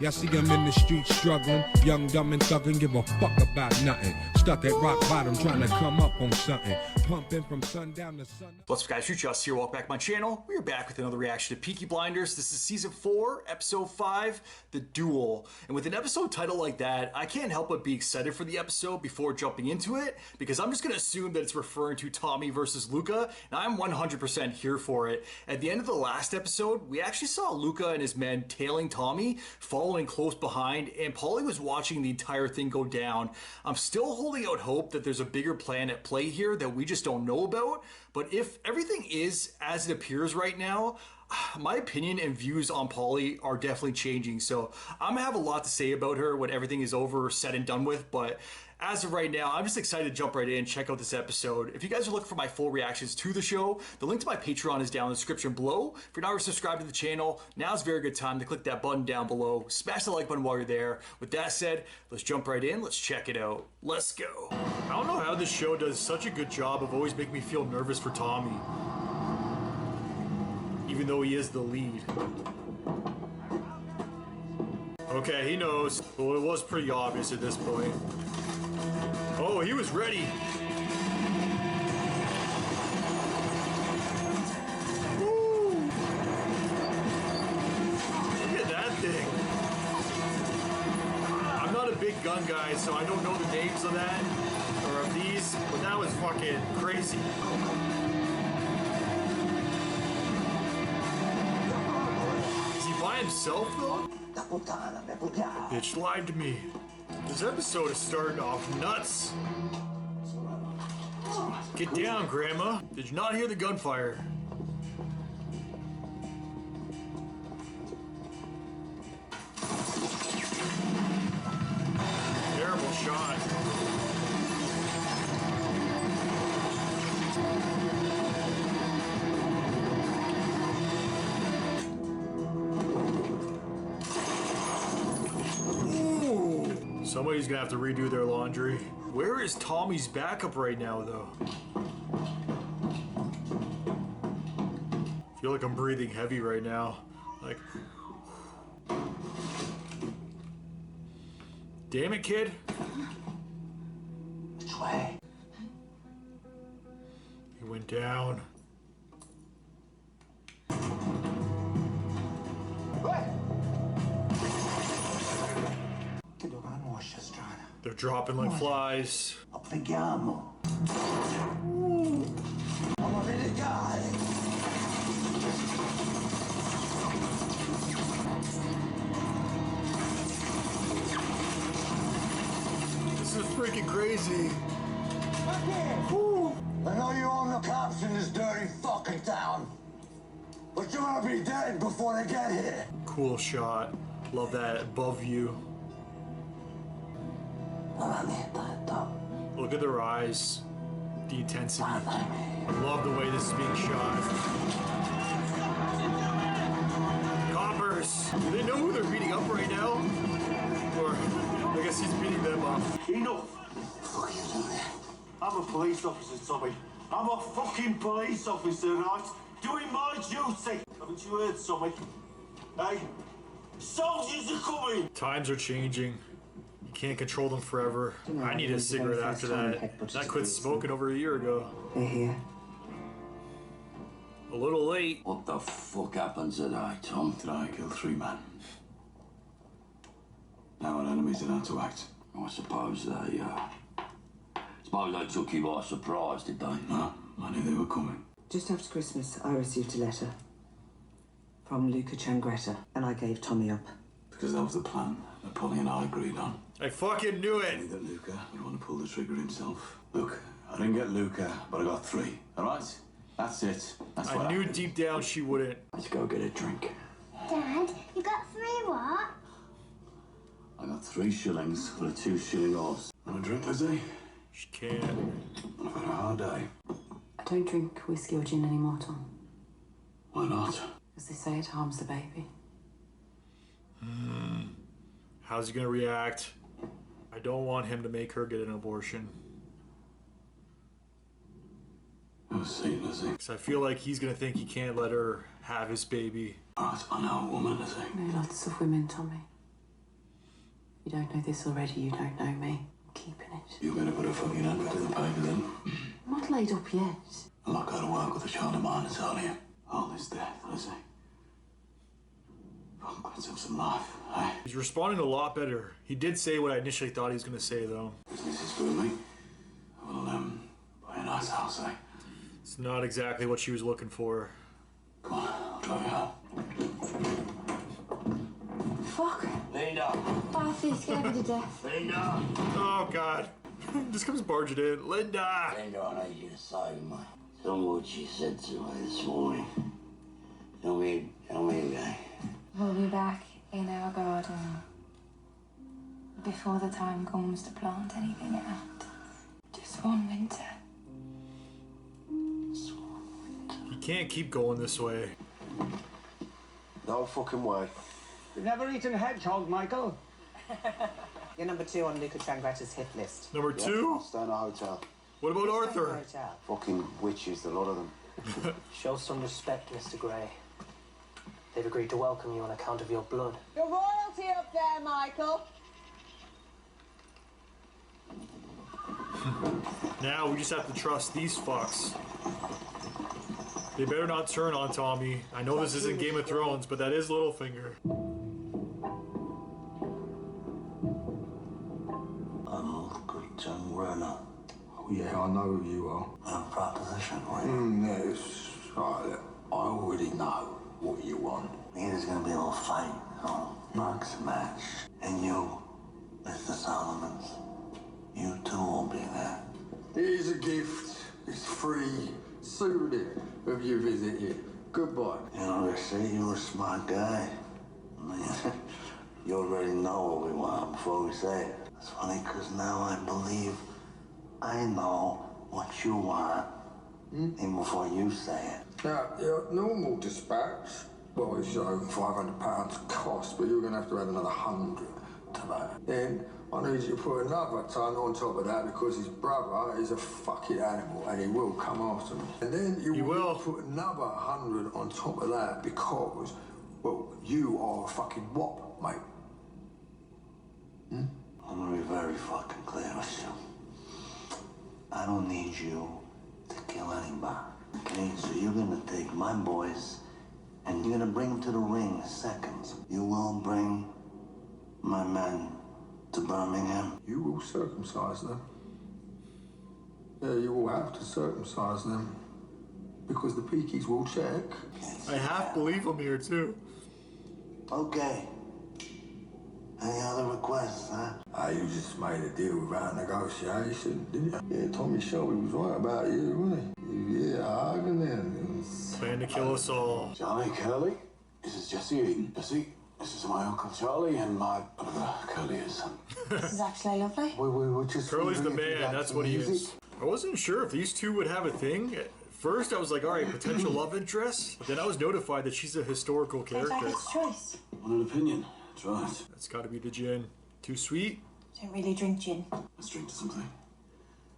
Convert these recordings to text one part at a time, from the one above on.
Y'all see him in the streets struggling, young, dumb, and thuggin', give a fuck about nothing. Stuck at rock bottom, trying to come up on something. Pumping from sundown to sun. What's up, guys? Just here. Welcome back to my channel. We are back with another reaction to Peaky Blinders. This is season 4, episode 5, The Duel. And with an episode title like that, I can't help but be excited for the episode before jumping into it, because I'm just going to assume that it's referring to Tommy versus Luca, and I'm 100% here for it. At the end of the last episode, we actually saw Luca and his men tailing Tommy, following close behind, and Paulie was watching the entire thing go down. I'm still holding out hope that there's a bigger plan at play here that we just don't know about, but if everything is as it appears right now, my opinion and views on Paulie are definitely changing. So I'm gonna have a lot to say about her when everything is over, said and done with, but as of right now, I'm just excited to jump right in, check out this episode. If you guys are looking for my full reactions to the show, the link to my Patreon is down in the description below. If you're not already subscribed to the channel, now's a very good time to click that button down below. Smash the like button while you're there. With that said, let's jump right in. Let's check it out. Let's go. I don't know how this show does such a good job of always making me feel nervous for Tommy, even though he is the lead. Okay, he knows. Well, it was pretty obvious at this point. Oh, he was ready. Woo! Look at that thing. I'm not a big gun guy, so I don't know the names of that or of these, but that was fucking crazy. Is he by himself though? Bitch lied to me. This episode is starting off nuts. Get down, Grandma. Did you not hear the gunfire? Terrible shot. Somebody's gonna have to redo their laundry. Where is Tommy's backup right now, though? I feel like I'm breathing heavy right now. Like, damn it, kid. Which way? He went down. They're dropping like flies. This is freaking crazy. I know you own the cops in this dirty fucking town, but you're gonna be dead before they get here. Cool shot. Love that above view. Look at their eyes. The intensity. I love the way this is being shot. Coppers! Do they know who they're beating up right now? Or I guess he's beating them up. Enough! Fuck you doing? I'm a police officer, Tommy. I'm a fucking police officer, right? Doing my duty. Haven't you heard, Tommy? Hey? Soldiers are coming! Times are changing. Can't control them forever. I need a cigarette after that. I quit smoking over a year ago. They're here. A little late. What the fuck happened today, Tom? Today I killed 3 men. Now our enemies are how to act. I suppose they took you by surprise, did they? No, I knew they were coming. Just after Christmas, I received a letter from Luca Changretta, and I gave Tommy up. Because that was the plan that Polly and I agreed on. I fucking knew I it! knew that Luca would want to pull the trigger himself. Look, I didn't get Luca, but I got 3. Alright? That's it. That's what I knew happened. deep down she wouldn't. Let's go get a drink. Dad, you got 3 what? I got 3 shillings for a 2 shilling horse. Want a drink, Lizzie? She can't. I've had a hard day. I don't drink whiskey or gin anymore, Tom. Why not? As they say, it harms the baby. How's he gonna react? I don't want him to make her get an abortion. Have a seat, Lizzie. Because I feel like he's gonna think he can't let her have his baby. Alright, I know a woman, Lizzie. I know lots of women, Tommy. You don't know this already, you don't know me. I'm keeping it. You better put a fucking advert in the paper then. I'm not laid up yet. I'm not going to work with a child of mine, I tell you. All this death, Lizzie. Fuck, let's have some life, eh? He's responding a lot better. He did say what I initially thought he was going to say, though. Business is booming. We'll, buy a nice house, eh? It's not exactly what she was looking for. Come on, I'll drive you home. Fuck. Linda! Barthy scared me to death. Linda! Oh, God. Just comes barging in. Linda! Linda, I need you to say, mate. Tell me what she said to me this morning. Tell me again. We'll be back in our garden before the time comes to plant anything out. Just one winter. He can't keep going this way. No fucking way. You've never eaten hedgehog, Michael? You're number 2 on Luca Changreta's hit list. Number 2? I'll stay in a hotel. What about Arthur? Hotel. Fucking witches, the lot of them. Show some respect, Mr. Grey. They've agreed to welcome you on account of your blood. Your royalty up there, Michael. Now we just have to trust these fucks. They better not turn on Tommy. I know this isn't Game of Thrones, but that is Littlefinger. I'm Luca Changreta. Oh, yeah, I know who you are. I'm proposition, right? Yes, right. I already know what you want. There's gonna be a little fight, box match. And you, Mr. Solomons, you too will be there. Here's a gift. It's free. Souvenir of your visit here. Goodbye. You know, they say you're a smart guy. You already know what we want before we say it. It's funny, because now I believe I know what you want, even before you say it. Now, your normal dispatch, well, it's over £500 cost, but you're going to have to add another 100 to that. Then I need you to put another ton on top of that because his brother is a fucking animal and he will come after me. And then you will put another 100 on top of that because, well, you are a fucking wop, mate. I'm gonna be very fucking clear with you. I don't need you to kill anybody. Okay, so you're gonna take my boys and you're gonna bring them to the ring in seconds. You will bring my men to Birmingham. You will circumcise them. Yeah, you will have to circumcise them because the Peakies will check. I half believe him here, too. Okay. Any other requests, huh? You just made a deal without negotiation, didn't you? Yeah, Tommy Shelby was right about you, wasn't he? Yeah, hugging them. Plan to kill us all. Charlie, Curly, this is Jesse Eden. Jesse, this is my Uncle Charlie and my Curly is. This is actually lovely. We just Curly's the wondering if you'd man, like that's some what he music. is. I wasn't sure if these two would have a thing. At first, I was like, all right, potential love interest. But then I was notified that she's a historical Don't character. like its choice. Want an opinion? That's right. That's gotta be the gin. Too sweet? Don't really drink gin. Let's drink to something.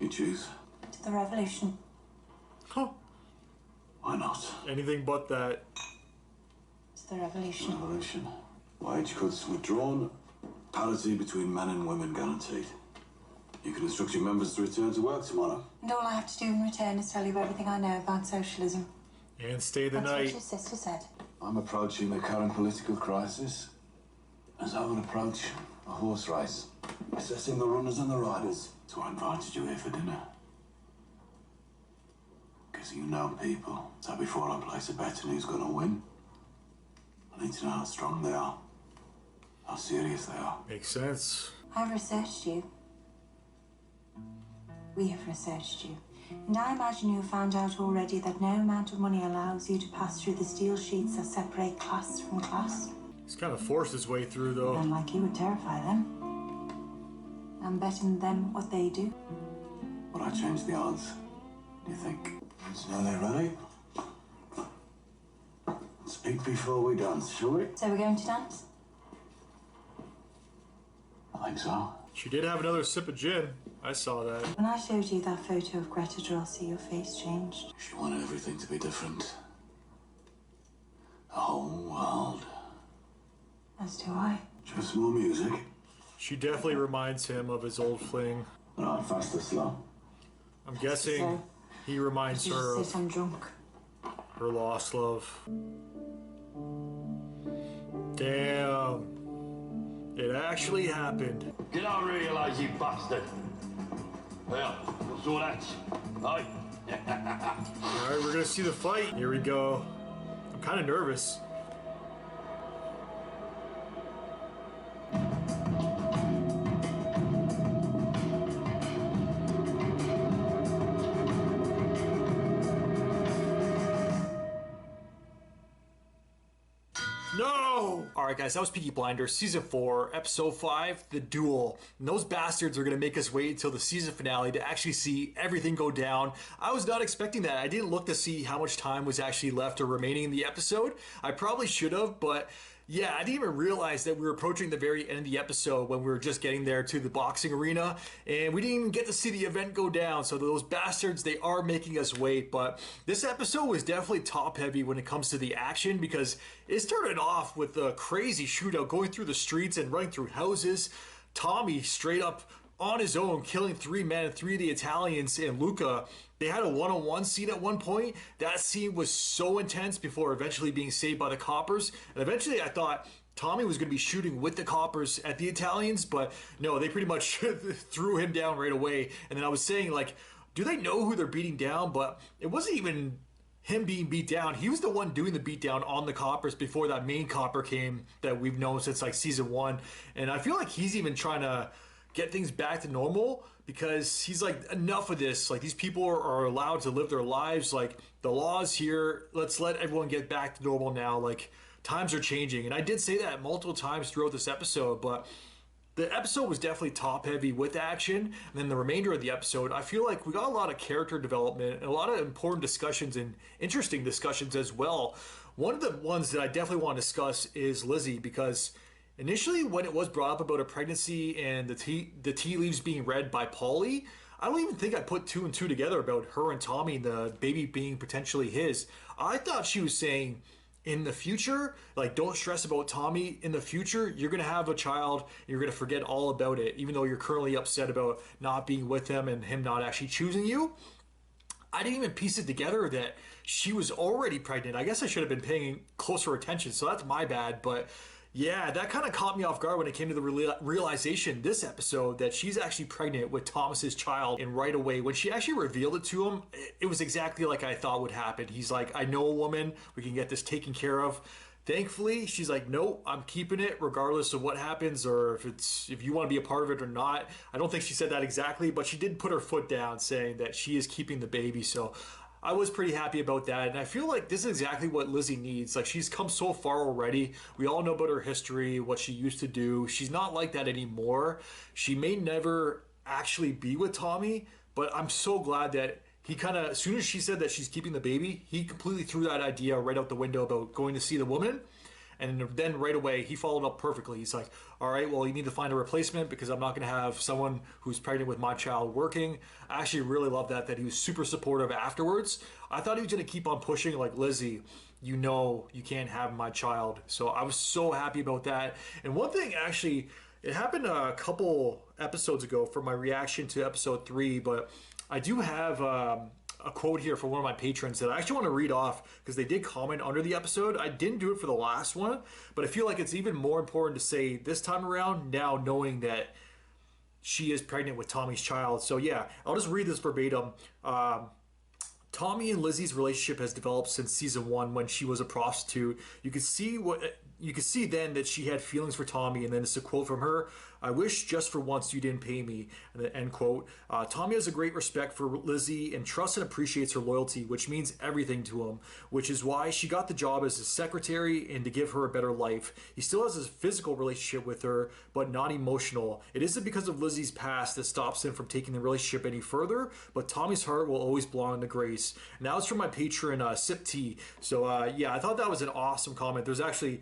You choose. To the revolution. Huh. Why not? Anything but that. To the revolution. Revolution. Wage cuts withdrawn. Parity between men and women guaranteed. You can instruct your members to return to work tomorrow. And all I have to do in return is tell you everything I know about socialism. And stay the That's what night. your sister said. I'm approaching the current political crisis as I would approach a horse race, assessing the runners and the riders. So I invited you here for dinner. Because you know people. So before I place a bet on who's going to win, I need to know how strong they are, how serious they are. Makes sense. I've researched you. We have researched you. And I imagine you have found out already that no amount of money allows you to pass through the steel sheets that separate class from class. He's kind of forced his way through, though. Men like you would terrify them. I'm betting them what they do. Would I change the odds, do you think? So now they're ready. Speak before we dance, shall we? So we're going to dance? I think so. She did have another sip of gin. I saw that. When I showed you that photo of Greta Drossi, your face changed. She wanted everything to be different. The whole world. As do I. Just more music. She definitely reminds him of his old fling. Right, fast or slow? I'm guessing he reminds her Sit, I'm drunk. her lost love. Damn. It actually happened. Get out of here, you lazy bastard. Well, what's all that? Right? Alright, we're gonna see the fight. Here we go. I'm kind of nervous. No! Alright guys, that was Peaky Blinders, Season 4, Episode 5, The Duel. And those bastards are going to make us wait until the season finale to actually see everything go down. I was not expecting that. I didn't look to see how much time was actually left or remaining in the episode. I probably should have, but yeah, I didn't even realize that we were approaching the very end of the episode when we were just getting there to the boxing arena, and we didn't even get to see the event go down. So those bastards, they are making us wait. But this episode was definitely top heavy when it comes to the action, because it started off with a crazy shootout going through the streets and running through houses. Tommy straight up on his own killing 3 men, 3 of the Italians, and Luca. They had a one-on-one scene at one point. That scene was so intense before eventually being saved by the coppers. And eventually I thought Tommy was going to be shooting with the coppers at the Italians, but no, they pretty much threw him down right away. And then I was saying, like, do they know who they're beating down? But it wasn't even him being beat down. He was the one doing the beatdown on the coppers before that main copper came that we've known since like Season 1. And I feel like he's even trying to get things back to normal, because he's like, enough of this. Like, these people are allowed to live their lives. Like, the law's here. Let's let everyone get back to normal now. Like, times are changing. And I did say that multiple times throughout this episode, but the episode was definitely top heavy with action. And then the remainder of the episode, I feel like we got a lot of character development and a lot of important discussions and interesting discussions as well. One of the ones that I definitely want to discuss is Lizzie, because initially, when it was brought up about a pregnancy and the tea leaves being read by Polly, I don't even think I put 2 and 2 together about her and Tommy and the baby being potentially his. I thought she was saying, in the future, like, don't stress about Tommy. In the future, you're going to have a child. You're going to forget all about it, even though you're currently upset about not being with him and him not actually choosing you. I didn't even piece it together that she was already pregnant. I guess I should have been paying closer attention, so that's my bad, but yeah, that kind of caught me off guard when it came to the realization this episode that she's actually pregnant with Thomas's child. And right away, when she actually revealed it to him, it was exactly like I thought would happen. He's like, I know a woman, we can get this taken care of. Thankfully, she's like, no, I'm keeping it regardless of what happens, or if you want to be a part of it or not. I don't think she said that exactly, but she did put her foot down saying that she is keeping the baby. So I was pretty happy about that, and I feel like this is exactly what Lizzie needs. Like, she's come so far already. We all know about her history, what she used to do. She's not like that anymore. She may never actually be with Tommy, but I'm so glad that he kind of, as soon as she said that she's keeping the baby, he completely threw that idea right out the window about going to see the woman. And then right away, he followed up perfectly. He's like, all right, well, you need to find a replacement, because I'm not going to have someone who's pregnant with my child working. I actually really love that he was super supportive afterwards. I thought he was going to keep on pushing, like, Lizzie, you know you can't have my child. So I was so happy about that. And one thing, actually, it happened a couple episodes ago for my reaction to episode 3, but I do have a quote here from one of my patrons that I actually want to read off, because they did comment under the episode. I didn't do it for the last one, but I feel like it's even more important to say this time around, now knowing that she is pregnant with Tommy's child. So yeah, I'll just read this verbatim. Tommy and Lizzie's relationship has developed since Season 1 when she was a prostitute. You could see then that she had feelings for Tommy, and then it's a quote from her: I wish just for once you didn't pay me, and then end quote. Tommy has a great respect for Lizzie and trusts and appreciates her loyalty, which means everything to him, which is why she got the job as his secretary and to give her a better life. He still has a physical relationship with her, but not emotional. It isn't because of Lizzie's past that stops him from taking the relationship any further, but Tommy's heart will always belong to Grace. And that was from my patron, Sip Tea. So yeah, I thought that was an awesome comment. There's actually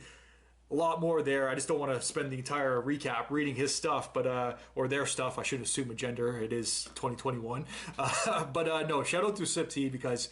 a lot more there. I just don't want to spend the entire recap reading his stuff, but or their stuff. I should assume a gender. It is 2021. But no, shout out to Sip Tea, because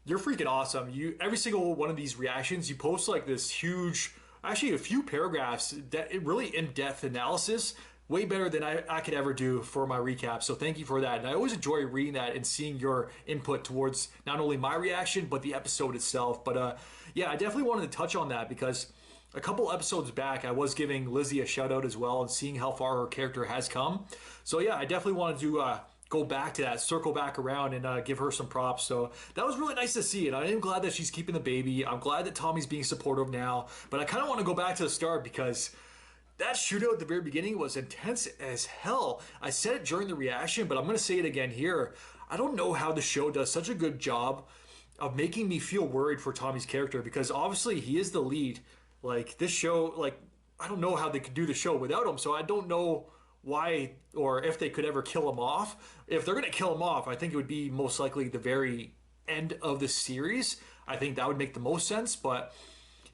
you're freaking awesome. Every single one of these reactions, you post like this huge, actually a few paragraphs, that really in-depth analysis way better than I could ever do for my recap. So thank you for that. And I always enjoy reading that and seeing your input towards not only my reaction, but the episode itself. But yeah, I definitely wanted to touch on that because a couple episodes back, I was giving Lizzie a shout out as well and seeing how far her character has come. So yeah, I definitely wanted to go back to that, circle back around and give her some props. So that was really nice to see. And I am glad that she's keeping the baby. I'm glad that Tommy's being supportive now. But I kind of want to go back to the start because that shootout at the very beginning was intense as hell. I said it during the reaction, but I'm going to say it again here. I don't know how the show does such a good job of making me feel worried for Tommy's character because obviously he is the lead. Like this show, like I don't know how they could do the show without him, so I don't know why or if they could ever kill him off. If they're going to kill him off, I think it would be most likely the very end of the series. I think that would make the most sense, but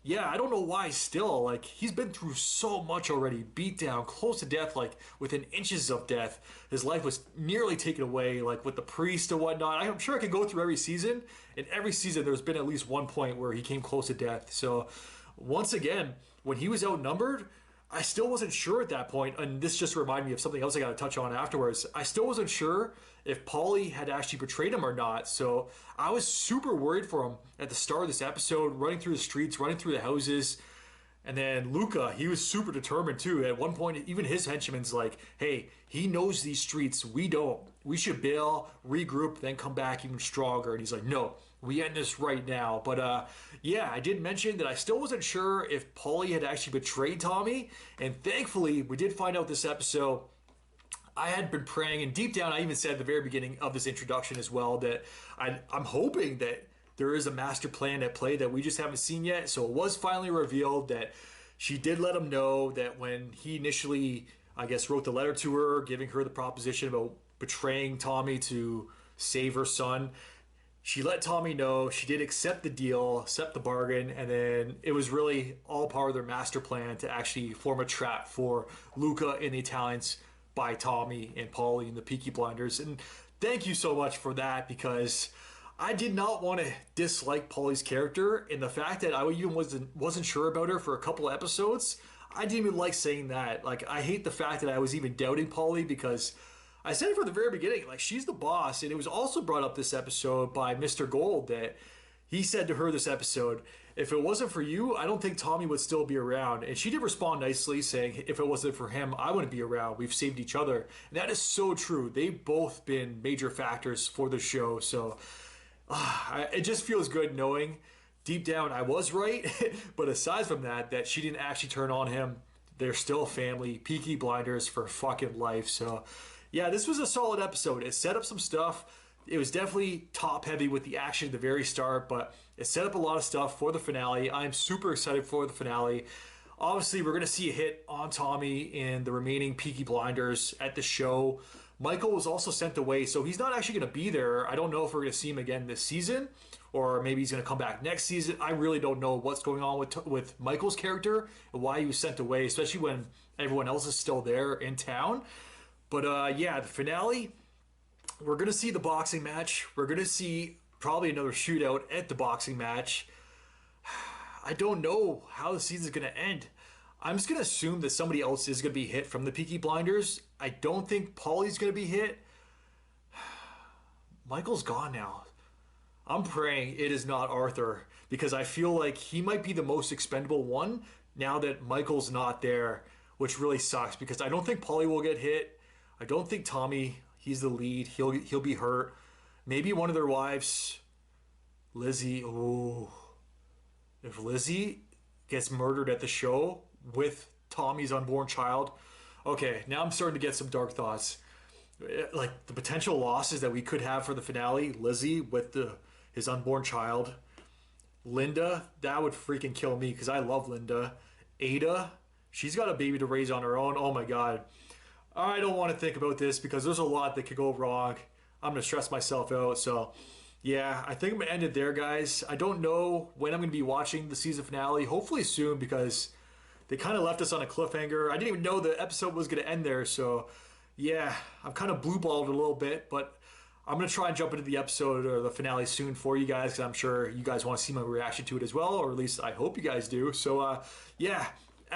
yeah, I don't know why still. Like, he's been through so much already. Beat down, close to death, like, within inches of death. His life was nearly taken away, like, with the priest and whatnot. I'm sure I could go through every season. And every season, there's been at least one point where he came close to death. So, once again, when he was outnumbered, I still wasn't sure at that point, and this just reminded me of something else I got to touch on afterwards. I still wasn't sure if Paulie had actually betrayed him or not, so I was super worried for him at the start of this episode, running through the streets, running through the houses, and then Luca, he was super determined too. At one point, even his henchman's like, hey, he knows these streets, we don't. We should bail, regroup, then come back even stronger, and he's like, no. We end this right now. But yeah, I did mention that I still wasn't sure if Paulie had actually betrayed Tommy. And thankfully, we did find out this episode. I had been praying, and deep down, I even said at the very beginning of this introduction as well that I'm hoping that there is a master plan at play that we just haven't seen yet. So it was finally revealed that she did let him know that when he initially, I guess, wrote the letter to her, giving her the proposition about betraying Tommy to save her son, she let Tommy know she did accept the deal, accept the bargain, and then it was really all part of their master plan to actually form a trap for Luca and the Italians by Tommy and Paulie and the Peaky Blinders. And thank you so much for that because I did not want to dislike Paulie's character, and the fact that I even wasn't sure about her for a couple of episodes, I didn't even like saying that. Like, I hate the fact that I was even doubting Paulie because I said it from the very beginning, like, she's the boss. And it was also brought up this episode by Mr. Gold that he said to her this episode, if it wasn't for you, I don't think Tommy would still be around. And she did respond nicely saying, if it wasn't for him, I wouldn't be around. We've saved each other. And that is so true. They've both been major factors for the show. So it just feels good knowing deep down I was right. But aside from that, that she didn't actually turn on him. They're still family. Peaky Blinders for fucking life. So yeah, this was a solid episode. It set up some stuff. It was definitely top heavy with the action at the very start, but it set up a lot of stuff for the finale. I'm super excited for the finale. Obviously, we're going to see a hit on Tommy and the remaining Peaky Blinders at the show. Michael was also sent away, so he's not actually going to be there. I don't know if we're going to see him again this season, or maybe he's going to come back next season. I really don't know what's going on with Michael's character and why he was sent away, especially when everyone else is still there in town. But yeah, the finale, we're going to see the boxing match. We're going to see probably another shootout at the boxing match. I don't know how the season's going to end. I'm just going to assume that somebody else is going to be hit from the Peaky Blinders. I don't think Paulie's going to be hit. Michael's gone now. I'm praying it is not Arthur because I feel like he might be the most expendable one now that Michael's not there, which really sucks because I don't think Paulie will get hit. I don't think Tommy, he's the lead. He'll be hurt. Maybe one of their wives, Lizzie. Oh, if Lizzie gets murdered at the show with Tommy's unborn child. Okay, now I'm starting to get some dark thoughts. Like the potential losses that we could have for the finale. Lizzie with his unborn child. Linda, that would freaking kill me because I love Linda. Ada, she's got a baby to raise on her own. Oh my God. I don't want to think about this because there's a lot that could go wrong. I'm going to stress myself out. So, yeah, I think I'm going to end it there, guys. I don't know when I'm going to be watching the season finale. Hopefully soon because they kind of left us on a cliffhanger. I didn't even know the episode was going to end there. So, yeah, I'm kind of blue-balled a little bit. But I'm going to try and jump into the episode or the finale soon for you guys because I'm sure you guys want to see my reaction to it as well. Or at least I hope you guys do. So, yeah.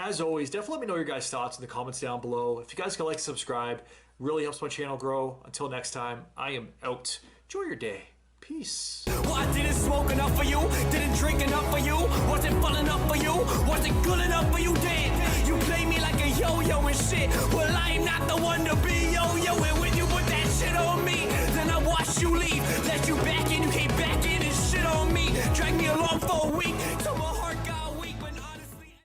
as always, definitely let me know your guys' thoughts in the comments down below. If you guys can like, subscribe, really helps my channel grow. Until next time, I am out. Enjoy your day. Peace. Well, I didn't smoke enough for you, didn't drink enough for you, wasn't fun enough for you, wasn't good enough for you, damn. You play me like a yo-yo and shit. Well, I'm not the one to be yo-yoing with.